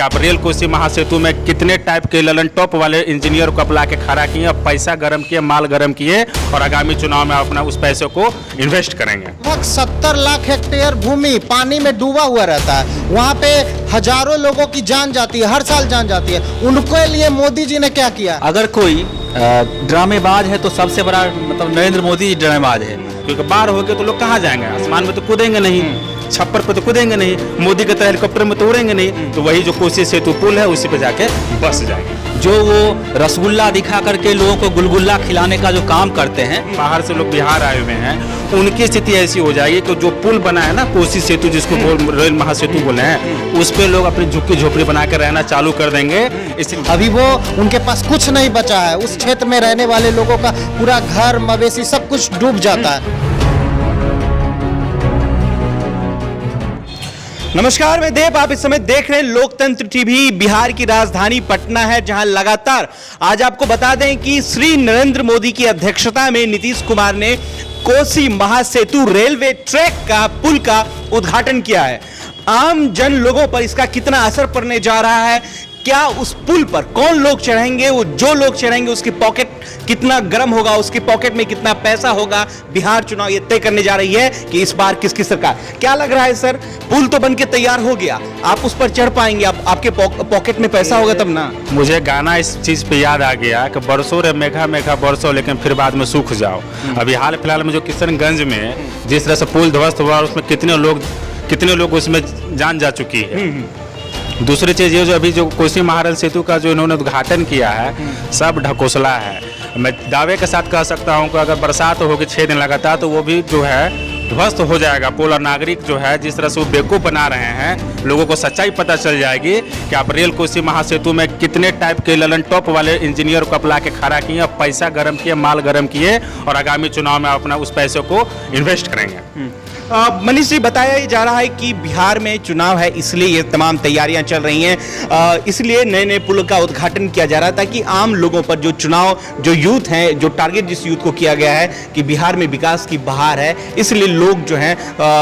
कि आप रेल कोसी महासेतु में कितने टाइप के ललन टॉप वाले इंजीनियर को अपला के खड़ा किए, पैसा गर्म किए, माल गर्म किए और आगामी चुनाव में अपना उस पैसे को इन्वेस्ट करेंगे। लगभग 70 लाख हेक्टेयर भूमि पानी में डूबा हुआ रहता है, वहाँ पे हजारों लोगों की जान जाती है, हर साल जान जाती है। उनके लिए मोदी जी ने क्या किया? अगर कोई ड्रामेबाज है तो सबसे बड़ा मतलब नरेंद्र मोदी जी ड्रामेबाज है। क्योंकि बाढ़ हो गए तो लोग कहाँ जाएंगे, आसमान में तो कूदेंगे नहीं, छप्पर पे तो कूदेंगे नहीं, मोदी के तरह हेलीकॉप्टर में तो उड़ेंगे नहीं, तो वही जो कोसी सेतु पुल है उसी पे जाके बस जाएंगे। जो वो रसगुल्ला दिखा करके लोगों को गुलगुल्ला खिलाने का जो काम करते हैं, बाहर से लोग बिहार आए हुए हैं, उनकी स्थिति ऐसी हो जाएगी कि जो पुल बना है ना कोसी सेतु, जिसको रेल महासेतु बोले हैं, उस पे लोग अपनी झुग्गी झोपड़ी बना कर रहना चालू कर देंगे। इसलिए अभी वो उनके पास कुछ नहीं बचा है, उस क्षेत्र में रहने वाले लोगों का पूरा घर मवेशी सब कुछ डूब जाता है। नमस्कार, मैं देव, आप इस समय देख रहे हैं लोकतंत्र टीवी। बिहार की राजधानी पटना है, जहां लगातार आज आपको बता दें कि श्री नरेंद्र मोदी की अध्यक्षता में नीतीश कुमार ने कोसी महासेतु रेलवे ट्रैक का पुल का उद्घाटन किया है। आम जन लोगों पर इसका कितना असर पड़ने जा रहा है, क्या उस पुल पर कौन लोग चढ़ेंगे, वो जो लोग चढ़ेंगे उसकी पॉकेट कितना गर्म होगा, उसकी पॉकेट में कितना पैसा होगा, बिहार चुनाव ये तय करने जा रही है कि इस बार किसकी सरकार। क्या लग रहा है सर, पुल तो बनके तैयार हो गया, आप उस पर चढ़ पाएंगे? आपके पॉकेट में पैसा होगा तब ना। मुझे गाना इस चीज पे याद आ गया कि बरसों रे मेघा मेघा बरसों, लेकिन फिर बाद में सूख जाओ। अभी हाल फिलहाल में जो किशनगंज में जिस तरह से पुल ध्वस्त हुआ, उसमें कितने लोग उसमें जान जा चुकी है। दूसरी चीज़ ये जो अभी जो कोसी महारेल सेतु का जो इन्होंने उद्घाटन किया है, सब ढकोसला है। मैं दावे के साथ कह सकता हूँ कि अगर बरसात होगी 6 दिन लगातार तो वो भी जो है ध्वस्त हो जाएगा पुल। और नागरिक जो है जिस तरह से वो बेवकूफ़ बना रहे हैं, लोगों को सच्चाई पता चल जाएगी कि आप रेल कोसी महासेतु में कितने टाइप के ललन टॉप वाले इंजीनियर को अपला के खड़ा किए, पैसा गर्म किए, माल गर्म किए और आगामी चुनाव में अपना उस पैसे को इन्वेस्ट करेंगे। मनीष जी, बताया जा रहा है कि बिहार में चुनाव है, इसलिए ये तमाम तैयारियां चल रही हैं, इसलिए नए नए पुल का उद्घाटन किया जा रहा है ताकि आम लोगों पर जो चुनाव, जो यूथ हैं, जो टारगेट जिस यूथ को किया गया है कि बिहार में विकास की बहार है, इसलिए लोग जो हैं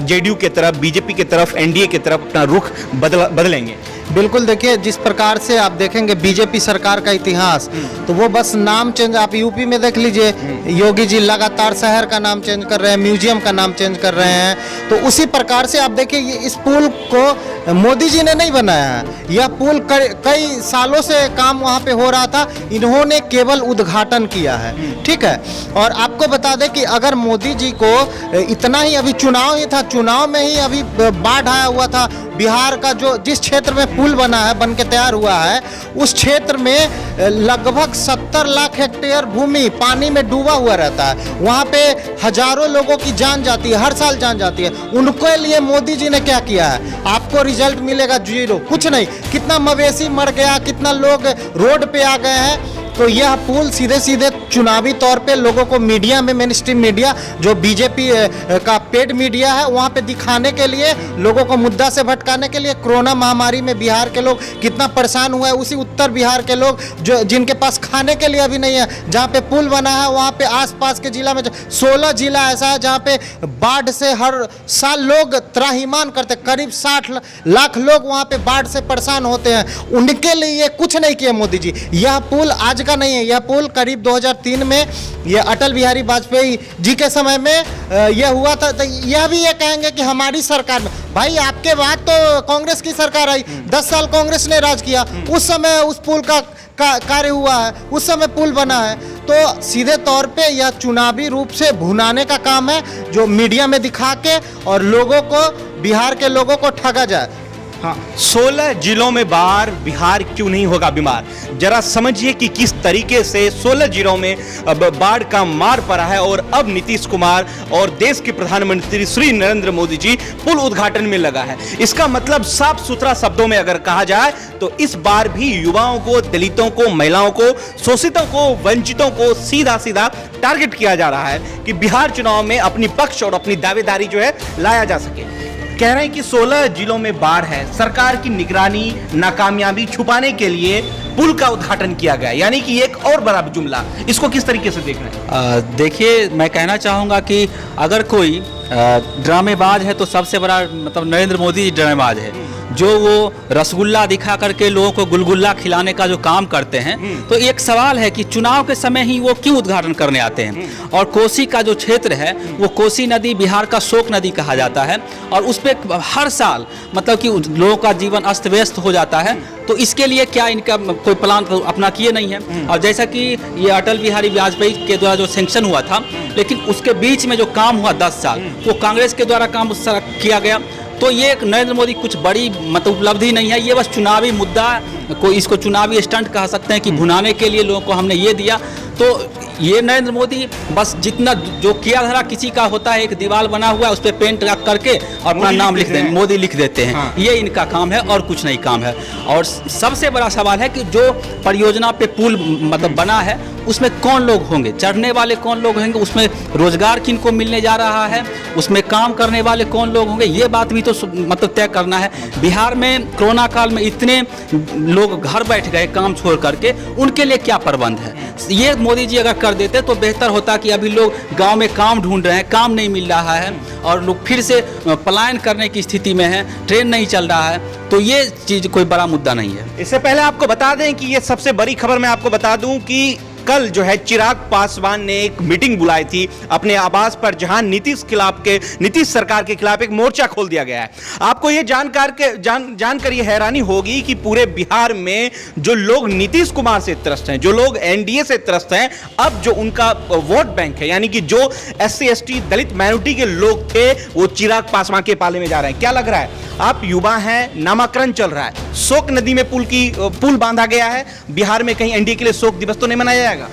जेडीयू के तरफ, बीजेपी के तरफ, एनडीए की तरफ अपना रुख बदलेंगे। बिल्कुल, देखिए जिस प्रकार से आप देखेंगे बीजेपी सरकार का इतिहास, तो वो बस नाम चेंज, आप यूपी में देख लीजिए, योगी जी लगातार शहर का नाम चेंज कर रहे हैं, म्यूजियम का नाम चेंज कर रहे हैं। तो उसी प्रकार से आप देखिए इस पुल को मोदी जी ने नहीं बनाया है, यह पुल कई सालों से काम वहाँ पे हो रहा था, इन्होंने केवल उद्घाटन किया है। ठीक है, और आपको बता दें कि अगर मोदी जी को इतना ही, अभी चुनाव ही था, चुनाव में ही अभी बाढ़ आया हुआ था, बिहार का जो जिस क्षेत्र में पुल बना है, बन के तैयार हुआ है, उस क्षेत्र में लगभग 70 लाख हेक्टेयर भूमि पानी में डूबा हुआ रहता है, वहाँ पे हजारों लोगों की जान जाती है, हर साल जान जाती है। उनके लिए मोदी जी ने क्या किया है? आपको रिजल्ट मिलेगा 0, कुछ नहीं। कितना मवेशी मर गया, कितना लोग रोड पे आ गए हैं। तो यह पुल सीधे सीधे चुनावी तौर पे लोगों को मीडिया में, मेन स्ट्रीम मीडिया जो बीजेपी का पेड मीडिया है, वहाँ पे दिखाने के लिए, लोगों को मुद्दा से भटकाने के लिए। कोरोना महामारी में बिहार के लोग कितना परेशान हुए हैं, उसी उत्तर बिहार के लोग जो जिनके पास खाने के लिए अभी नहीं है, जहाँ पे पुल बना है वहाँ पे आसपास के जिला में 16 जिला ऐसा है जहाँ पे बाढ़ से हर साल लोग त्राहिमाम करते, करीब 60 लाख लोग वहाँ पे बाढ़ से परेशान होते हैं। उनके लिए कुछ नहीं किया मोदी जी। यह पुल आज का नहीं है, यह पुल करीब 2003 में यह अटल बिहारी वाजपेयी जी के समय में यह हुआ था। तो यह भी ये कहेंगे कि हमारी सरकार में, भाई आपके बाद तो कांग्रेस की सरकार आई, 10 साल कांग्रेस ने राज किया, उस समय उस पुल का कार्य हुआ है, उस समय पुल बना है। तो सीधे तौर पे यह चुनावी रूप से भुनाने का काम है, जो मीडिया में दिखा के और लोगों को, बिहार के लोगों को ठगा जाए। हाँ, 16 जिलों में बाढ़, बिहार क्यों नहीं होगा बीमार? जरा समझिए कि किस तरीके से 16 जिलों में अब बाढ़ का मार पड़ा है और अब नीतीश कुमार और देश के प्रधानमंत्री श्री नरेंद्र मोदी जी पुल उद्घाटन में लगा है। इसका मतलब साफ सुथरा शब्दों में अगर कहा जाए तो इस बार भी युवाओं को, दलितों को, महिलाओं को, शोषितों को, वंचितों को सीधा सीधा टारगेट किया जा रहा है कि बिहार चुनाव में अपनी पक्ष और अपनी दावेदारी जो है लाया जा सके। कह रहे हैं कि 16 जिलों में बाढ़ है, सरकार की निगरानी नाकामयाबी छुपाने के लिए पुल का उद्घाटन किया गया, यानी कि एक और बड़ा जुमला। इसको किस तरीके से देख रहे हैं? देखिए, मैं कहना चाहूँगा कि अगर कोई ड्रामेबाज है तो सबसे बड़ा मतलब नरेंद्र मोदी जी ड्रामेबाज है। जो वो रसगुल्ला दिखा करके लोगों को गुलगुल्ला खिलाने का जो काम करते हैं, तो एक सवाल है कि चुनाव के समय ही वो क्यों उद्घाटन करने आते हैं। और कोसी का जो क्षेत्र है वो कोसी नदी बिहार का शोक नदी कहा जाता है, और उस पर हर साल मतलब कि लोगों का जीवन अस्त व्यस्त हो जाता है। तो इसके लिए क्या इनका कोई प्लान अपना किए नहीं है। और जैसा कि ये अटल बिहारी वाजपेयी के द्वारा जो सेंक्शन हुआ था, लेकिन उसके बीच में जो काम हुआ 10 साल, वो कांग्रेस के द्वारा काम किया गया। तो ये नरेंद्र मोदी कुछ बड़ी मतलब उपलब्धि नहीं है, ये बस चुनावी मुद्दा को, इसको चुनावी स्टंट कह सकते हैं कि भुनाने के लिए लोगों को हमने ये दिया। तो ये नरेंद्र मोदी बस जितना जो किया धरा किसी का होता है, एक दीवार बना हुआ है उस पर पेंट करके और अपना नाम लिख देते हैं, मोदी लिख देते हैं। हाँ। ये इनका काम है और कुछ नहीं काम है। और सबसे बड़ा सवाल है कि जो परियोजना पे पुल मतलब बना है उसमें कौन लोग होंगे, चढ़ने वाले कौन लोग होंगे, उसमें रोजगार किनको मिलने जा रहा है, उसमें काम करने वाले कौन लोग होंगे, ये बात भी तो मतलब तय करना है। बिहार में कोरोना काल में इतने लोग घर बैठ गए काम छोड़ करके, उनके लिए क्या प्रबंध है। ये मोदी जी अगर कर देते तो बेहतर होता कि अभी लोग गांव में काम ढूंढ रहे हैं, काम नहीं मिल रहा है और लोग फिर से पलायन करने की स्थिति में है, ट्रेन नहीं चल रहा है। तो ये चीज़ कोई बड़ा मुद्दा नहीं है। इससे पहले आपको बता दें कि ये सबसे बड़ी खबर मैं आपको बता दूं कि कल जो है चिराग पासवान ने एक मीटिंग बुलाई थी अपने आवास पर, जहां नीतीश सरकार के खिलाफ एक मोर्चा खोल दिया गया है। आपको ये जानकर ये हैरानी होगी कि पूरे बिहार में जो लोग नीतीश कुमार से त्रस्त हैं, जो लोग एनडीए से त्रस्त हैं, अब जो उनका वोट बैंक है, यानी कि जो SC ST दलित माइनॉरिटी के लोग थे, वो चिराग पासवान के पाले में जा रहे हैं। क्या लग रहा है? आप युवा हैं, नामाकरण चल रहा है, शोक नदी में पुल बांधा गया है, बिहार में कहीं एनडीए के लिए शोक दिवस तो नहीं मनाया जाएगा?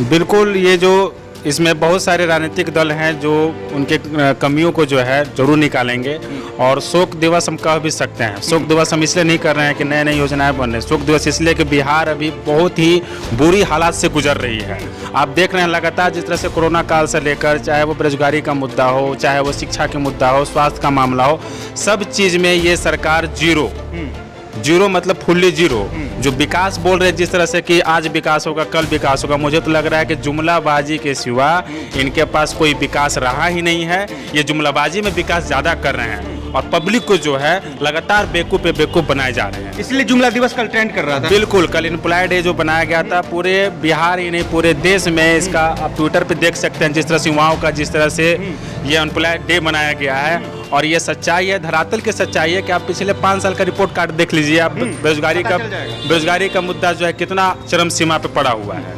बिल्कुल, ये जो इसमें बहुत सारे राजनीतिक दल हैं जो उनके कमियों को जो है जरूर निकालेंगे। और शोक दिवस हम कह भी सकते हैं। शोक दिवस हम इसलिए नहीं कर रहे हैं कि नए नए योजनाएं बन रही हैं, शोक दिवस इसलिए कि बिहार अभी बहुत ही बुरी हालात से गुजर रही है। आप देख रहे हैं लगातार जिस तरह से कोरोना काल से लेकर, चाहे वो बेरोजगारी का मुद्दा हो, चाहे वो शिक्षा के मुद्दा हो, स्वास्थ्य का मामला हो, सब चीज़ में ये सरकार जीरो मतलब फुल्ली जीरो। जो विकास बोल रहे हैं जिस तरह से कि आज विकास होगा, कल विकास होगा, मुझे तो लग रहा है कि जुमलाबाजी के सिवा इनके पास कोई विकास रहा ही नहीं है। ये जुमलाबाजी में विकास ज़्यादा कर रहे हैं और पब्लिक को जो है लगातार बेवकूफ़ पे बेवकूफ़ बनाए जा रहे हैं। इसलिए जुमला दिवस कल ट्रेंड कर रहा था। बिल्कुल, कल एम्प्लॉय डे जो बनाया गया था पूरे बिहार ही नहीं पूरे देश में, इसका आप ट्विटर पे देख सकते हैं जिस तरह से युवाओं का जिस तरह से ये एम्प्लॉय डे बनाया गया है। और ये सच्चाई है, धरातल की सच्चाई है कि आप पिछले 5 साल का रिपोर्ट कार्ड देख लीजिए, आप बेरोजगारी का मुद्दा जो है कितना चरम सीमा पे पड़ा हुआ है।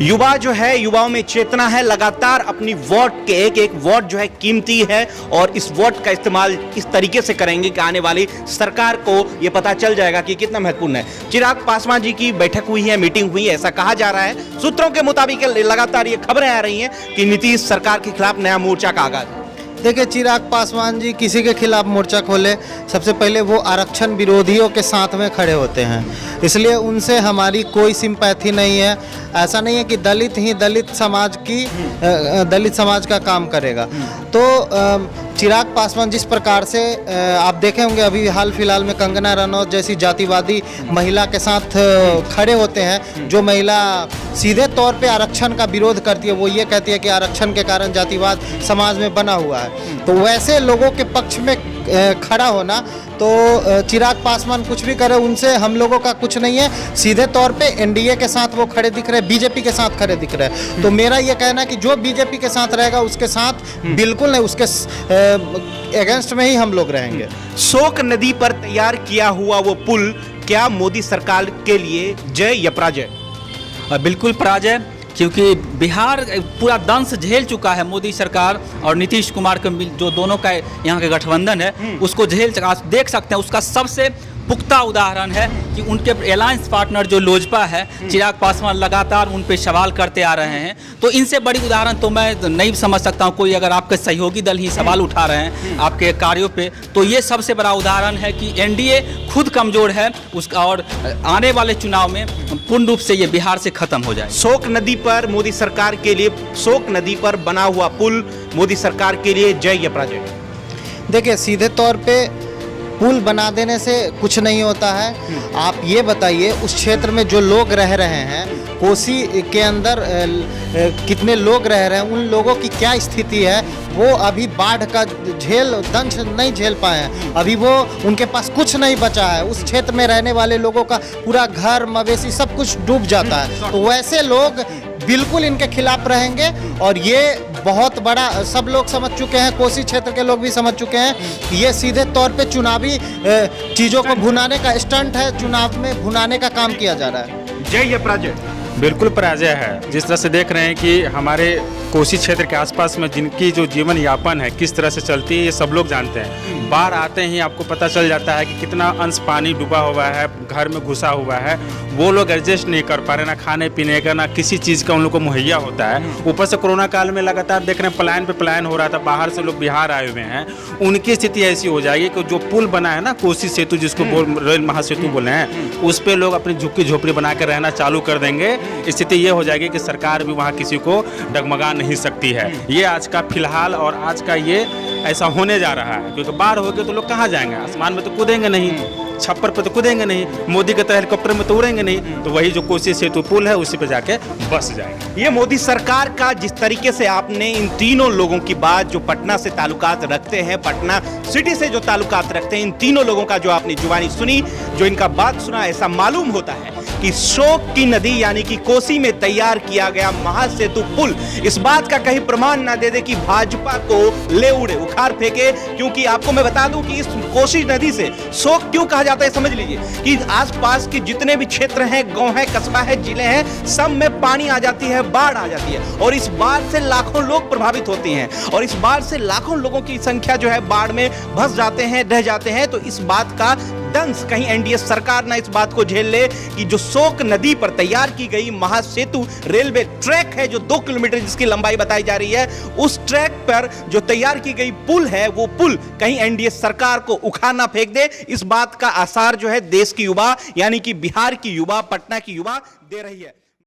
युवा जो है, युवाओं में चेतना है, लगातार अपनी वोट के एक वोट जो है कीमती है और इस वोट का इस्तेमाल किस तरीके से करेंगे कि आने वाली सरकार को ये पता चल जाएगा कि कितना महत्वपूर्ण है। चिराग पासवान जी की बैठक हुई है, मीटिंग हुई है, ऐसा कहा जा रहा है। सूत्रों के मुताबिक लगातार ये खबरें आ रही हैं कि नीतीश सरकार के खिलाफ नया मोर्चा का आगाज है। देखिए, चिराग पासवान जी किसी के खिलाफ मोर्चा खोले, सबसे पहले वो आरक्षण विरोधियों के साथ में खड़े होते हैं, इसलिए उनसे हमारी कोई सिंपैथी नहीं है। ऐसा नहीं है कि दलित ही दलित समाज का काम करेगा। तो चिराग पासवान जिस प्रकार से आप देखे होंगे अभी हाल फिलहाल में कंगना रनौत जैसी जातिवादी महिला के साथ खड़े होते हैं, जो महिला सीधे तौर पे आरक्षण का विरोध करती है, वो ये कहती है कि आरक्षण के कारण जातिवाद समाज में बना हुआ है। तो वैसे लोगों के पक्ष में खड़ा होना, तो चिराग पासवान कुछ भी करे उनसे हम लोगों का कुछ नहीं है। सीधे तौर पे एनडीए के साथ वो खड़े दिख रहे हैं, बीजेपी के साथ खड़े दिख रहे हैं। तो मेरा ये कहना है कि जो बीजेपी के साथ रहेगा उसके साथ बिल्कुल नहीं, उसके अगेंस्ट में ही हम लोग रहेंगे। शोक नदी पर तैयार किया हुआ वो पुल क्या मोदी सरकार के लिए जय या पराजय? बिल्कुल पराजय, क्योंकि बिहार पूरा दंश झेल चुका है मोदी सरकार और नीतीश कुमार के जो दोनों का यहाँ के गठबंधन है उसको झेल चुका। देख सकते हैं उसका सबसे पुख्ता उदाहरण है कि उनके अलायंस पार्टनर जो लोजपा है, चिराग पासवान लगातार उन पे सवाल करते आ रहे हैं। तो इनसे बड़ी उदाहरण तो मैं नहीं समझ सकता हूँ कोई, अगर आपके सहयोगी दल ही सवाल उठा रहे हैं आपके कार्यों पे, तो ये सबसे बड़ा उदाहरण है कि एनडीए खुद कमज़ोर है उसका, और आने वाले चुनाव में पूर्ण रूप से ये बिहार से खत्म हो जाए। शोक नदी पर मोदी सरकार के लिए, शोक नदी पर बना हुआ पुल मोदी सरकार के लिए जय या पराजय? देखिए, सीधे तौर पे पुल बना देने से कुछ नहीं होता है। आप ये बताइए उस क्षेत्र में जो लोग रह रहे हैं, कोसी के अंदर कितने लोग रह रहे हैं, उन लोगों की क्या स्थिति है, वो अभी बाढ़ का दंश नहीं झेल पाए हैं। अभी वो उनके पास कुछ नहीं बचा है। उस क्षेत्र में रहने वाले लोगों का पूरा घर मवेशी सब कुछ डूब जाता है। तो वैसे लोग बिल्कुल इनके खिलाफ रहेंगे और ये बहुत बड़ा, सब लोग समझ चुके हैं, कोसी क्षेत्र के लोग भी समझ चुके हैं कि ये सीधे तौर पे चुनावी चीज़ों को भुनाने का स्टंट है, चुनाव में भुनाने का काम किया जा रहा है। जय या पराजय? बिल्कुल पराजय है। जिस तरह से देख रहे हैं कि हमारे कोसी क्षेत्र के आसपास में जिनकी जो जीवन यापन है किस तरह से चलती है, ये सब लोग जानते हैं। बाढ़ आते ही आपको पता चल जाता है कि कितना अंश पानी डूबा हुआ है, घर में घुसा हुआ है। वो लोग एडजस्ट नहीं कर पा रहे, ना खाने पीने का, ना किसी चीज़ का उन लोग को मुहैया होता है। ऊपर से कोरोना काल में लगातार देख रहे हैं पलायन पे पलायन हो रहा था, बाहर से लोग बिहार आए हुए हैं। उनकी स्थिति ऐसी हो जाएगी कि जो पुल बना है ना, कोसी सेतु जिसको रेल महासेतु बोले हैं, उस पर लोग अपनी झुग्गी झोपड़ी बना कर रहना चालू कर देंगे। स्थिति ये हो जाएगी कि सरकार भी वहाँ किसी को डगमगा नहीं सकती है। ये आज का फिलहाल और आज का ये ऐसा होने जा रहा है, क्योंकि बाढ़ हो गई तो लोग कहाँ जाएंगे? आसमान में तो कूदेंगे नहीं, छप्पर पे तो कूदेंगे नहीं, मोदी के तो हेलीकॉप्टर में तो उड़ेंगे नहीं। तो वही जो कोसी सेतु पुल है उसी पे जाके बस जाएंगे। ये मोदी सरकार का जिस तरीके से आपने इन तीनों लोगों की बात, जो पटना से ताल्लुकात रखते हैं, पटना सिटी से जो ताल्लुकात रखते हैं, इन तीनों लोगों का जो आपने जुबानी सुनी, जो इनका बात सुना, ऐसा मालूम होता है कि शोक की नदी यानी कि कोसी में तैयार किया गया महासेतु पुल इस बात का कहीं प्रमाण ना दे दे कि भाजपा को ले उड़े, उखाड़ फेंके। क्योंकि आपको मैं बता दूं कि इस कोसी नदी से शोक क्यों कहा जाता है, समझ लीजिए कि आसपास के जितने भी क्षेत्र हैं, गांव है, कस्बा है, जिले हैं, सब में पानी आ जाती है, बाढ़ आ जाती है और इस बाढ़ से लाखों लोग प्रभावित होते हैं और इस बाढ़ से लाखों लोगों की संख्या जो है बाढ़ में फंस जाते हैं, रह जाते हैं। तो इस बात का दंश कहीं एनडीए सरकार ना इस बात को झेल ले कि जो शोक नदी पर तैयार की गई महासेतु रेलवे ट्रैक है, जो 2 किलोमीटर जिसकी लंबाई बताई जा रही है, उस ट्रैक पर जो तैयार की गई पुल है, वो पुल कहीं एनडीए सरकार को उखाड़ ना फेंक दे। इस बात का आसार जो है देश की युवा यानी कि बिहार की युवा, पटना की युवा दे रही है।